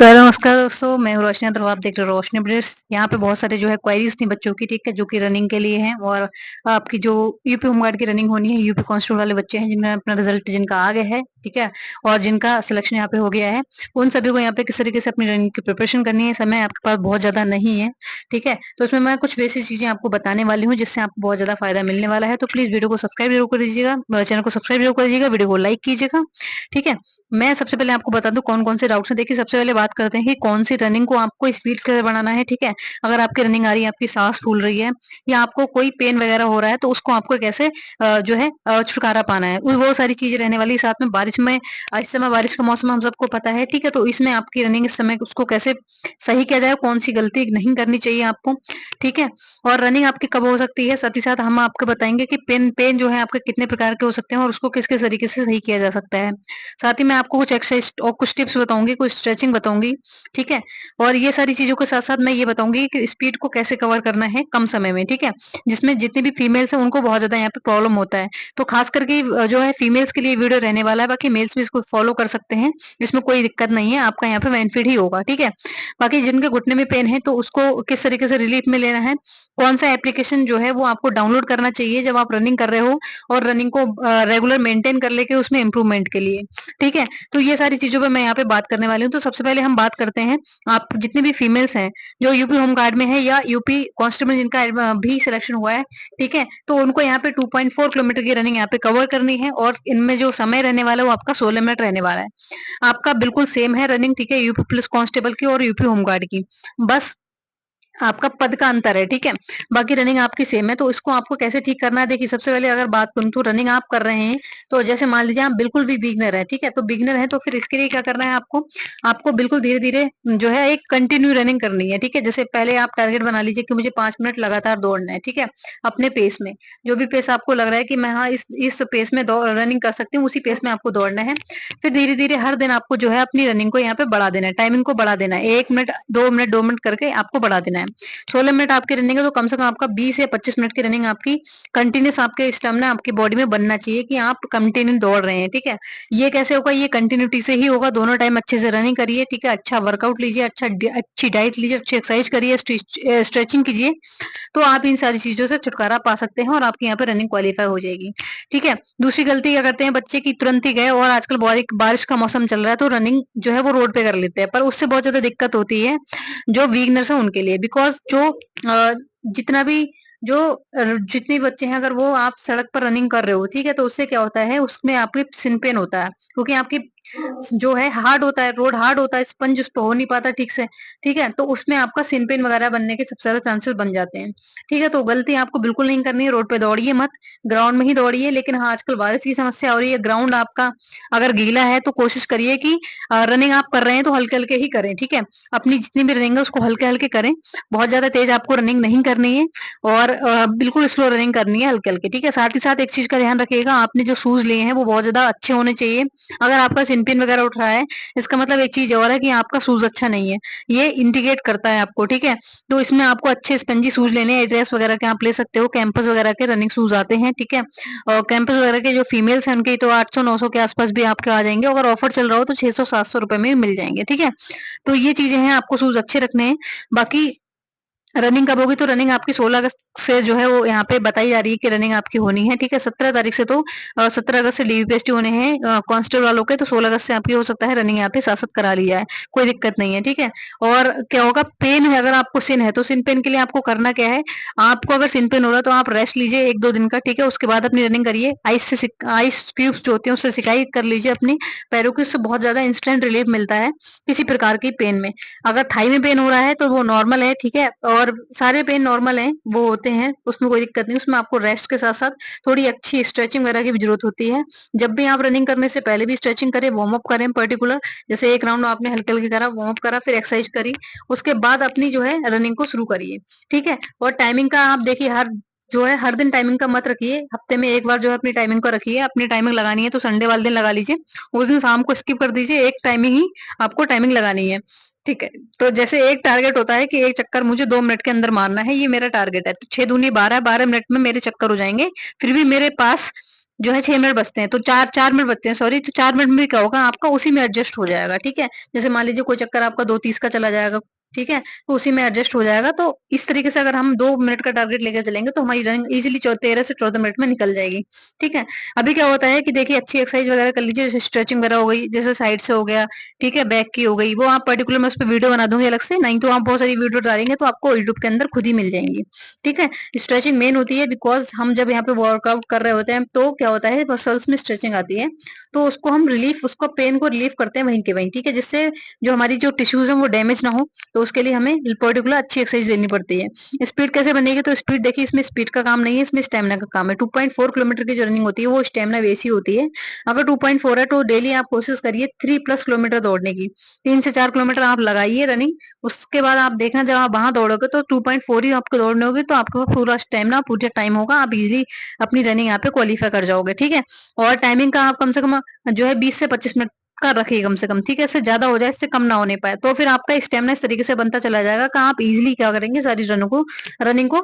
तो नमस्कार दोस्तों, मैं हूँ रोशनी अग्रवाल, आप देख रहे हो रोशनी अपडेट्स। यहाँ पे बहुत सारे जो है क्वेरीज़ थी बच्चों की, ठीक है? जो कि रनिंग के लिए हैं और आपकी जो यूपी होमगार्ड की रनिंग होनी है, यूपी कांस्टेबल वाले बच्चे हैं जिनमें अपना रिज़ल्ट जिनका आ गया है, ठीक है? और जिनका सिलेक्शन यहाँ पे हो गया है, उन सभी को यहाँ पे किस तरीके से अपनी रनिंग की प्रिपरेशन करनी है, समय आपके पास बहुत ज़्यादा नहीं है, ठीक है? तो इसमें मैं कुछ बेसिक चीज़ें आपको बताने वाली हूँ जिससे आपको बहुत ज़्यादा फ़ायदा मिलने वाला है। तो प्लीज़ वीडियो को सब्सक्राइब ज़रूर कर दीजिएगा, चैनल को सब्सक्राइब ज़रूर कर दीजिएगा, वीडियो को लाइक कीजिएगा, ठीक है? मैं सबसे पहले आपको बता दूँ कौन-कौन से डाउट्स हैं। देखिए, सबसे पहले बात करते हैं कि कौन-सी रनिंग को आपको स्पीड कैसे बढ़ाना है, ठीक है? अगर आपकी रनिंग आ रही है, आपकी साँस फूल रही है या आपको कोई पेन वगैरह हो रहा है, तो उसको आपको कैसे जो है छुटकारा पाना है। वो सारी चीज़ें रहने वाली है। साथ में बारिश में इस समय बारिश का मौसम हम सबको पता है, ठीक है? तो इसमें आपकी रनिंग इस समय उसको कैसे सही किया जाए, कौन-सी गलती नहीं करनी चाहिए आपको, ठीक है? और रनिंग आपकी कब हो सकती है, साथ ही साथ हम आपको बताएँगे कि पेन पेन जो है आपके कितने प्रकार के हो सकते हैं और उसको किस-किस तरीके से सही किया जा सकता है। साथ ही मैं आपको कुछ एक्सरसाइज और कुछ टिप्स बताऊँगी, कुछ स्ट्रेचिंग बताऊँगी, ठीक है? और ये सारी चीज़ों के साथ-साथ मैं ये बताऊँगी कि स्पीड को कैसे कवर करना है कम समय में, ठीक है? जिसमें जितनी भी फीमेल्स हैं उनको बहुत ज़्यादा यहाँ पे प्रॉब्लम होता है। तो ख़ास करके जो है फीमेल्स के लिए वीडियो रहने वाला है, बाकी मेल्स भी इसको फ़ॉलो कर सकते हैं, इसमें कोई दिक्कत नहीं है, आपका यहाँ पे बेनिफिट ही होगा, ठीक है? बाकी जिनके घुटने में पेन है तो उसको किस तरीके से रिलीफ़ में लेना है, कौन-सा एप्लीकेशन जो है वो आपको डाउनलोड करना चाहिए जब आप रनिंग कर रहे हो और रनिंग को रेगुलर मेंटेन कर लेके उसमें इम्प्रूवमेंट के लिए, ठीक है? तो ये सारी चीज़ों पे मैं यहाँ पे बात करने वाली हूँ। तो सबसे पहले हम बात करते हैं, आप जितनी भी फीमेल्स हैं, जो यूपी होमगार्ड में है या यूपी कांस्टेबल जिनका भी सिलेक्शन हुआ है, ठीक है? तो उनको यहाँ पे 2.4 किलोमीटर की रनिंग यहाँ पे कवर करनी है और इनमें जो समय रहने वाला है वो आपका 16 मिनट रहने वाला है। आपका बिल्कुल सेम है रनिंग, ठीक है? यूपी पुलिस कांस्टेबल की और यूपी होमगार्ड की। बस आपका पद का अंतर है, ठीक है? बाकी रनिंग आपकी सेम है, तो इसको आपको कैसे ठीक करना है, देखिए सबसे पहले अगर बात करूँ तो रनिंग आप कर रहे हैं, तो जैसे मान लीजिए आप बिल्कुल भी बिगिनर हैं, ठीक है? तो बिगिनर हैं तो फिर इसके लिए क्या करना है आपको? आपको बिल्कुल धीरे-धीरे जो है एक कंटिन्यू रनिंग करनी है, ठीक है? जैसे पहले आप टारगेट बना लीजिए कि मुझे 5 मिनट लगातार दौड़ना है, ठीक है? अपने पेस में, जो भी पेस आपको लग रहा है कि मैं हाँ, इस पेस में दौ रनिंग कर सकती हूँ, उसी पेस में आपको दौड़ना है। फिर धीरे-धीरे हर दिन आपको जो है अपनी रनिंग को यहाँ पे बढ़ा देना है, टाइमिंग को बढ़ा देना है। 1 मिनट, 2 मिनट, 2 मिनट करके आपको बढ़ा देना है। 16 मिनट आपकी रनिंग है तो कम से कम आपका 20 या 25 मिनट की रनिंग आपकी कंटीन्यूअस आपके स्टेमिना आपकी बॉडी में बनना चाहिए कि आप कंटिन्यू दौड़ रहे हैं, ठीक है? ये कैसे होगा? ये कंटिन्यूटी से ही होगा, दोनों टाइम अच्छे से रनिंग करिए, ठीक है? अच्छा वर्कआउट लीजिए, अच्छी डाइट लीजिए, अच्छी एक्सरसाइज करिए, स्ट्रेचिंग कीजिए, तो आप इन सारी चीज़ों से छुटकारा पा सकते हैं और आपकी यहाँ पे रनिंग क्वालीफाई हो जाएगी, ठीक है? दूसरी गलती क्या करते हैं बच्चे कि तुरंत ही गए और आजकल बारिश का मौसम चल रहा है तो रनिंग जो है वो रोड पे कर लेते हैं, पर उससे बहुत ज़्यादा दिक्कत होती है, जो बिगिनर्स हैं उनके लिए बिकॉज़ जो जितना भी जो जितने बच्चे हैं अगर वो आप सड़क पर रनिंग कर रहे हो, ठीक है? तो उससे क्या होता है उसमें आपकी शिन पेन होता है, क्योंकि आपकी जो है हार्ड होता है, रोड हार्ड होता है, स्पंज उस पे हो नहीं पाता ठीक से, ठीक है? तो उसमें आपका शिन पेन वगैरह बनने के सबसे ज़्यादा चांसेस बन जाते हैं, ठीक है? तो गलती आपको बिल्कुल नहीं करनी है, रोड पे दौड़िए मत, ग्राउंड में ही दौड़िए। लेकिन हाँ, आजकल बारिश की समस्या हो रही है, ग्राउंड आपका अगर गीला है तो कोशिश करिए कि रनिंग आप कर रहे हैं तो हल्के-हल्के ही करें, ठीक है? अपनी जितनी भी रनिंग है उसको हल्के-हल्के करें, बहुत ज़्यादा तेज़ आपको रनिंग नहीं करनी है और बिल्कुल स्लो रनिंग करनी है हल्के-हल्के, ठीक है? साथ ही साथ एक चीज़ का ध्यान रखिएगा, आपने जो शूज़ लिए हैं वो बहुत ज़्यादा अच्छे होने चाहिए। अगर आपका सिन पेन वगैरह उठ रहा है, इसका मतलब एक चीज़ और है कि आपका शूज़ अच्छा नहीं है। ये इंडिकेट करता है आपको, ठीक है? तो इसमें आपको अच्छे स्पंजी शूज़ लेने हैं, एडिडास वगैरह के आप ले सकते हो, कैंपस वगैरह के रनिंग शूज़ आते हैं, ठीक है? और कैंपस वगैरह के जो फीमेल्स हैं उनके तो 800-900 के आस-पास भी आपके आ जाएँगे, अगर ऑफर चल रहा हो तो 600-700 रुपए में भी मिल जाएँगे, ठीक है? तो ये चीज़ें हैं, आपको शूज़ अच्छे रखने हैं। बाकी रनिंग कब होगी? तो रनिंग आपकी 16 अगस्त से जो है वो यहाँ पे बताई जा रही है कि रनिंग आपकी होनी है, ठीक है? 17 तारीख से तो 17 अगस्त से डीवीपीएसटी होने हैं कांस्टेबल वालों के, तो 16 अगस्त से आपकी हो सकता है रनिंग यहाँ पे साथ-साथ करा ली जाए, कोई दिक्कत नहीं है, ठीक है? और क्या होगा पेन है अगर आपको सिन है, तो सिन पेन के लिए आपको करना क्या है? आपको अगर सिन पेन हो रहा है तो आप रेस्ट लीजिए 1-2 दिन का, ठीक है? उसके बाद अपनी रनिंग करिए, आइस क्यूब्स जो होते हैं उससे सिकाई कर लीजिए अपनी पैरों की, उससे बहुत ज़्यादा इंस्टेंट रिलीफ मिलता है किसी प्रकार की पेन में। अगर थाई में पेन हो रहा है तो वो नॉर्मल है, ठीक है? और सारे पेन नॉर्मल हैं, वो होते हैं, उसमें कोई दिक्कत नहीं। उसमें आपको रेस्ट के साथ-साथ थोड़ी अच्छी स्ट्रेचिंग वगैरह की भी ज़रूरत होती है। जब भी आप रनिंग करने से पहले भी स्ट्रेचिंग करें, वार्म अप करें पर्टिकुलर, जैसे 1 राउंड आपने हल्के-हल्के करा, वार्म अप करा, फिर एक्सरसाइज करी, उसके बाद अपनी जो है रनिंग को शुरू करिए, ठीक है? और टाइमिंग का आप देखिए हर दिन टाइमिंग का मत रखिए, हफ्ते में 1 बार जो है अपनी टाइमिंग का रखिए। अपनी टाइमिंग लगानी है तो संडे वाले दिन लगा लीजिए, उस दिन शाम को स्किप कर दीजिए, एक टाइमिंग ही आपको टाइमिंग लगानी है, ठीक है? तो जैसे एक टारगेट होता है कि 1 चक्कर मुझे 2 मिनट के अंदर मारना है, ये मेरा टारगेट है। तो 6 दूनी 12, 12 मिनट में मेरे चक्कर हो जाएँगे, फिर भी मेरे पास जो है 6 मिनट बचते हैं, तो 4 मिनट बचते हैं सॉरी, तो 4 मिनट में क्या होगा आपका उसी में एडजस्ट हो जाएगा, ठीक है? जैसे मान लीजिए कोई चक्कर आपका 2:30 का चला जाएगा, ठीक है? तो उसी में एडजस्ट हो जाएगा। तो इस तरीके से अगर हम 2 मिनट का टारगेट लेकर चलेंगे तो हमारी रनिंग ईज़िली 13 से 14 मिनट में निकल जाएगी, ठीक है? अभी क्या होता है कि देखिए अच्छी एक्सरसाइज वगैरह कर लीजिए, जैसे स्ट्रेचिंग वगैरह हो गई, जैसे साइड से हो गया, ठीक है? बैक की हो गई, वो आप पर्टिकुलर मैं उसपे वीडियो बना दूँगी अलग से, नहीं तो आप बहुत सारी वीडियो डालेंगे तो आपको यूट्यूब के अंदर खुद ही मिल जाएँगी, ठीक है? स्ट्रेचिंग मेन होती है बिकॉज़ हम जब यहाँ पे वर्कआउट कर रहे होते हैं तो क्या होता है मसल्स में स्ट्रेचिंग आती है, तो उसको हम रिलीफ उसको पेन को रिलीव करते हैं वहीं के वहीं, ठीक है? जिससे जो हमारी जो टिश्यूज़ हैं वो डैमेज ना हो, तो उसके लिए हमें पर्टिकुलर अच्छी एक्सरसाइज लेनी पड़ती है। स्पीड कैसे बनेगी? तो स्पीड देखिए इसमें स्पीड का काम नहीं है, इसमें स्टैमिना का काम है। 2.4 किलोमीटर की जो रनिंग होती है वो स्टैमिना बेस ही होती है। अगर 2.4 है तो डेली आप कोशिश करिए 3 प्लस किलोमीटर दौड़ने की। 3 से 4 किलोमीटर आप लगाइए रनिंग, उसके बाद आप देखना जब आप वहाँ दौड़ोगे तो 2.4 ही आपको दौड़ने होगी, तो आपके पास पूरा स्टैमिना, पूरा टाइम होगा, आप इज़िली अपनी रनिंग यहाँ पे क्वालीफाई कर जाओगे, ठीक है? और टाइमिंग का आप कम से कम जो है 20 से 25 मिनट का रखिए कम से कम, ठीक है? इससे ज़्यादा हो जाए, इससे कम ना होने पाए। तो फिर आपका स्टैमिना इस तरीके से बनता चला जाएगा कि आप इज़िली क्या करेंगे सारी रनिंग को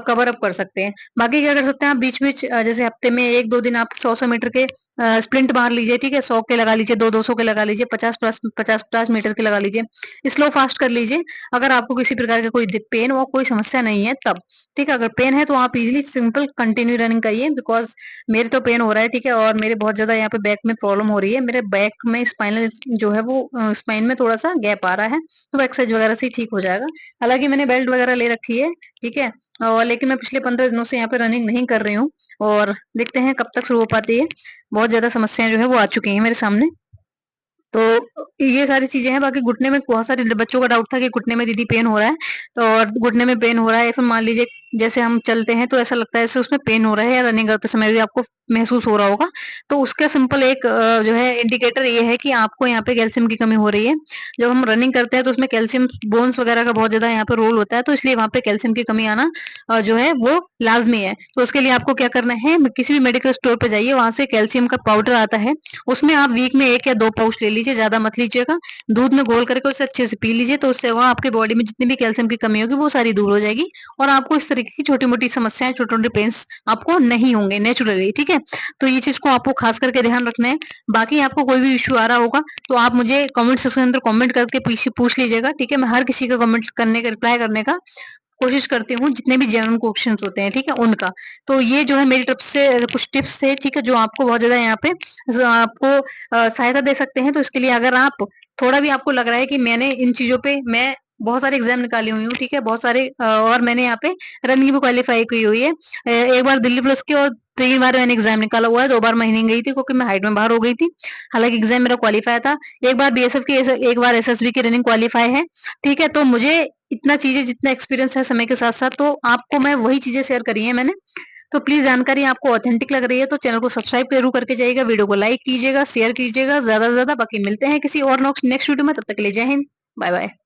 कवर अप कर सकते हैं। बाकी क्या कर सकते हैं आप बीच-बीच जैसे हफ्ते में 1-2 दिन आप 100-100 मीटर के स्प्रिंट मार लीजिए, ठीक है? 100 के लगा लीजिए, 2-200 के लगा लीजिए, 50-50 मीटर के लगा लीजिए। स्लो फास्ट कर लीजिए, अगर आपको किसी प्रकार का कोई पेन और कोई समस्या नहीं है तब, ठीक है? अगर पेन है तो आप इज़िली सिंपल कंटिन्यू रनिंग करिए बिकॉज़ मेरे तो पेन हो रहा है, ठीक है? और मेरे बहुत ज़्यादा यहाँ पे बैक में प्रॉब्लम हो रही है। मेरे बैक में स्पाइनल जो है वो स्पाइन में थोड़ा-सा गैप आ रहा है, तो एक्सरसाइज वगैरह से ही ठीक हो जाएगा। हालाँकि मैंने बेल्ट वगैरह ले रखी है, ठीक है? और लेकिन मैं पिछले 15 दिनों से यहाँ पे रनिंग नहीं कर रही हूँ और देखते हैं कब तक शुरू हो पाती है। बहुत ज़्यादा समस्याएँ जो है वो आ चुकी हैं मेरे सामने। तो ये सारी चीज़ें हैं, बाकी घुटने में बहुत सारे बच्चों का डाउट था कि घुटने में दीदी पेन हो रहा है, तो और घुटने में पेन हो रहा है या फिर मान लीजिए जैसे हम चलते हैं तो ऐसा लगता है जैसे उसमें पेन हो रहा है या रनिंग करते समय भी आपको महसूस हो रहा होगा। तो उसका सिंपल एक जो है इंडिकेटर ये है कि आपको यहाँ पे कैल्शियम की कमी हो रही है। जब हम रनिंग करते हैं तो उसमें कैल्शियम बोन्स वगैरह का बहुत ज़्यादा यहाँ पे रोल होता है, तो इसलिए वहाँ पे कैल्शियम की कमी आना जो है वो लाज़मी है। तो उसके लिए आपको क्या करना है, किसी भी मेडिकल स्टोर पे जाइए, वहाँ से कैल्शियम का पाउडर आता है, उसमें आप वीक में 1 या 2 पाउच ले लीजिए, ज़्यादा मत लीजिएगा। दूध में घोल करके उसे अच्छे से पी लीजिए, तो उससे होगा आपकी बॉडी में जितनी भी कैल्शियम की कमी होगी वो सारी दूर हो जाएगी और आपको इस तरीके की छोटी-मोटी समस्याएँ, छोटे-मोटे पेन्स आपको नहीं होंगे नेचुरली, ठीक है? तो ये चीज़ को आपको खास करके ध्यान रखना है। बाकी आपको कोई भी इश्यू आ रहा होगा, तो आप मुझे कमेंट सेक्शन के अंदर कमेंट करके पूछ पूछ लीजिएगा, ठीक है? मैं हर किसी का कमेंट करने का रिप्लाई करने का कोशिश करती हूँ, जितने भी जेन्युइन क्वेश्चन्स होते हैं, ठीक है? उनका। तो ये जो है मेरी तरफ से कुछ टिप्स थे, ठीक है? जो आपको बहुत ज़्यादा यहाँ पे आपको सहायता दे सकते हैं। तो इसके लिए अगर आप थोड़ा भी आपको लग रहा है कि मैंने इन चीज़ों पे मैं बहुत सारे एग्ज़ाम निकाली हुई हूँ, ठीक है? बहुत सारे और मैंने यहाँ पे रनिंग भी क्वालीफाई की हुई है। एक बार दिल्ली पुलिस की और 3 बार मैंने एग्ज़ाम निकाला हुआ है, 2 बार मैं नहीं गई थी क्योंकि मैं हाइट में बाहर हो गई थी। हालाँकि एग्ज़ाम मेरा क्वालीफाई था। एक बार बीएसएफ की एक बार एसएसबी की रनिंग क्वालीफाई है, ठीक है? तो मुझे इतना चीज़ें जितना एक्सपीरियंस है समय के साथ-साथ, तो आपको मैं वही चीज़ें शेयर करी हैं मैंने। तो प्लीज़ जानकारी आपको ऑथेंटिक लग रही है तो चैनल को सब्सक्राइब ज़रूर करके जाइएगा, वीडियो को लाइक कीजिएगा, शेयर कीजिएगा ज़्यादा से ज़्यादा। बाकी मिलते हैं किसी और नेक्स्ट वीडियो में, तब तक के लिए जय हिंद, बाय बाय।